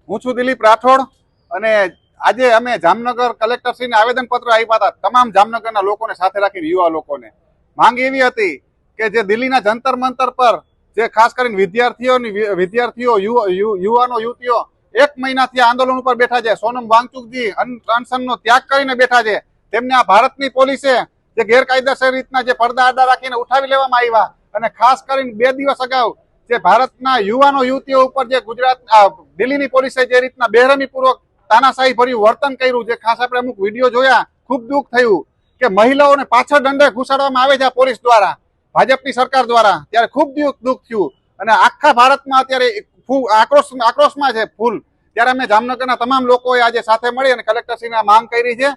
હું છું દિલીપ રાઠોડ અને આજે અમે જામનગર કલેક્ટરશ્રીને આવેદનપત્ર આપ્યા હતા તમામ જામનગરના લોકોને સાથે રાખીને યુવા લોકોને. માંગ એવી હતી કે જે દિલ્હીના જંતર મંતર પર જે ખાસ કરીને વિદ્યાર્થીઓ યુવાનો યુવતીઓ 1 મહિનાથી આંદોલન ઉપર બેઠા છે, સોનમ વાંગચુકજી અનશનનો ત્યાગ કરીને બેઠા છે, તેમને આ ભારતની પોલીસે જે ગેરકાયદેસર રીતના જે પડદા આડા રાખીને ઉઠાવી લેવામાં આવ્યા અને ખાસ કરીને 2 દિવસ અગાઉ જે ભારતના યુવાનો યુવતીઓ ઉપર જે દિલ્હીની પોલીસે જે રીતના બેરહમીપૂર્વક તાનાશાહી ભર્યું વર્તન કર્યું, જે ખાસ આપણે અમુક વિડીયો જોયા, ખૂબ દુઃખ થયું કે મહિલાઓને પાછળ દંડે ઘુસાડવામાં આવે છે પોલીસ દ્વારા, ભાજપની સરકાર દ્વારા. ત્યારે ખૂબ દુઃખ થયું અને આખા ભારતમાં અત્યારે આક્રોશમાં છે ફૂલ. ત્યારે અમે જામનગરના તમામ લોકોએ આજે સાથે મળી અને કલેક્ટરશ્રીને માંગ કરી છે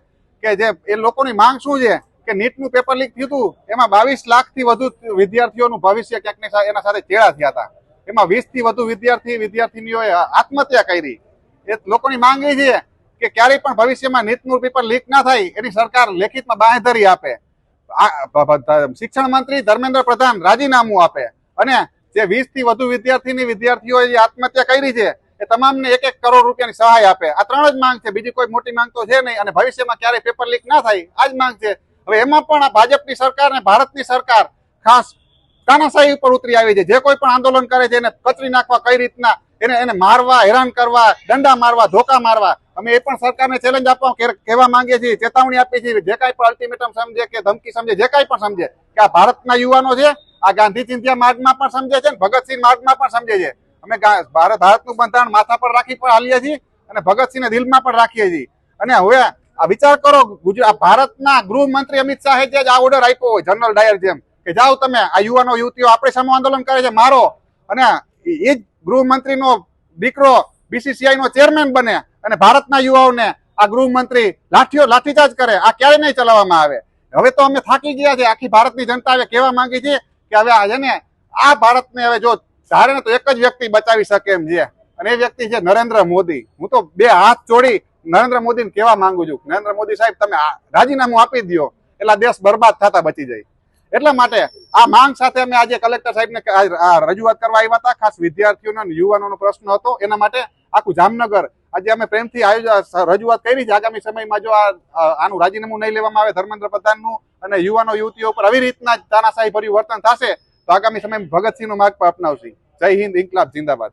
કે જે એ લોકોની માંગ શું છે કે નીટનું પેપર લીક થયું હતું, એમાં 22 લાખથી વધુ વિદ્યાર્થીઓનું ભવિષ્ય ક્યાંક એના સાથે ચેડા થયા હતા. એમાં 20 થી વધુ વિદ્યાર્થીનીઓએ આત્મહત્યા કરી. એ લોકોની માંગ એ છે કે ક્યારેય પણ ભવિષ્યમાં નીટનું પેપર લીક ના થાય એની સરકાર લેખિતમાં બાંહેધરી આપે, શિક્ષણ મંત્રી ધર્મેન્દ્ર પ્રધાન રાજીનામું આપે અને જે 20 થી વધુ વિદ્યાર્થીઓએ જે આત્મહત્યા કરી છે એ તમામને 1-1 કરોડ રૂપિયાની સહાય આપે. આ 3 જ માંગ છે, બીજી કોઈ મોટી માંગ તો છે નહીં. અને ભવિષ્યમાં ક્યારેય પેપર લીક ના થાય આ જ માંગ છે. હવે એમાં પણ આ ભાજપની સરકાર અને ભારતની સરકાર ખાસ તાનાશાહી ઉપર ઉતરી આવી છે. જે કોઈ પણ આંદોલન કરે છે એને કચરી નાખવા, કઈ રીતના એને મારવા, હેરાન કરવા, દંડા મારવા, ધોકા મારવા. અમે એ પણ સરકારને ચેલેન્જ આપવા કહેવા માંગીએ છીએ, ચેતવણી આપીએ છીએ, જે કાંઈ પણ અલ્ટિમેટમ સમજે કે ધમકી સમજે, જે કાંઈ પણ સમજે કે આ ભારતના યુવાનો છે, આ ગાંધી ચિંધ્યા માર્ગમાં પણ સમજે છે, ભગતસિંહ માર્ગમાં પણ સમજે છે. અમે ભારતનું બંધારણ માથા પર રાખી પણ હાલીએ છીએ અને ભગતસિંહને દિલમાં પણ રાખીએ છીએ. અને હવે આ વિચાર કરો, ભારતના ગૃહમંત્રી અમિત શાહે જે આ ઓર્ડર આપ્યો હોય જનરલ ડાયર જેમ કે જાઓ તમે આ યુવાનો યુવતીઓ આપણી સામે આંદોલન કરે છે મારો, અને એ જ ગૃહમંત્રીનો દીકરો BCCI નો ચેરમેન બને અને ભારતના યુવાઓને આ ગૃહમંત્રી લાઠીચાર્જ કરે, આ ક્યારે નહીં ચલાવવામાં આવે. હવે તો અમે થાકી ગયા છે. આખી ભારતની જનતા હવે કહેવા માંગી છે કે હવે આ છે ને આ ભારતને હવે જો ધારે ને તો એક જ વ્યક્તિ બચાવી શકે એમ છે, અને એ વ્યક્તિ છે નરેન્દ્ર મોદી. હું તો 2 હાથ જોડી નરેન્દ્ર મોદીને કહેવા માંગુ છું, નરેન્દ્ર મોદી સાહેબ તમે રાજીનામું આપી દો, એટલે દેશ બરબાદ થતા બચી જાય. એટલા માટે આ માંગ સાથે અમે આજે કલેક્ટર સાહેબને રજૂઆત કરવા આવ્યા હતા. ખાસ વિદ્યાર્થીઓનો અને યુવાનોનો પ્રશ્ન હતો, એના માટે આખું જામનગર આજે અમે પ્રેમથી રજૂઆત કરી છે. આગામી સમયમાં જો આનું રાજીનામું નહીં લેવામાં આવે ધર્મેન્દ્ર પ્રધાનનું અને યુવાનો યુવતીઓ પર આવી રીતના તાનાશાહી ભર્યું વર્તન થશે તો આગામી સમયમાં ભગતસિંહનો માર્ગ પર અપનાવશે. જય હિન્દ, ઇન્કલાબ જિંદાબાદ.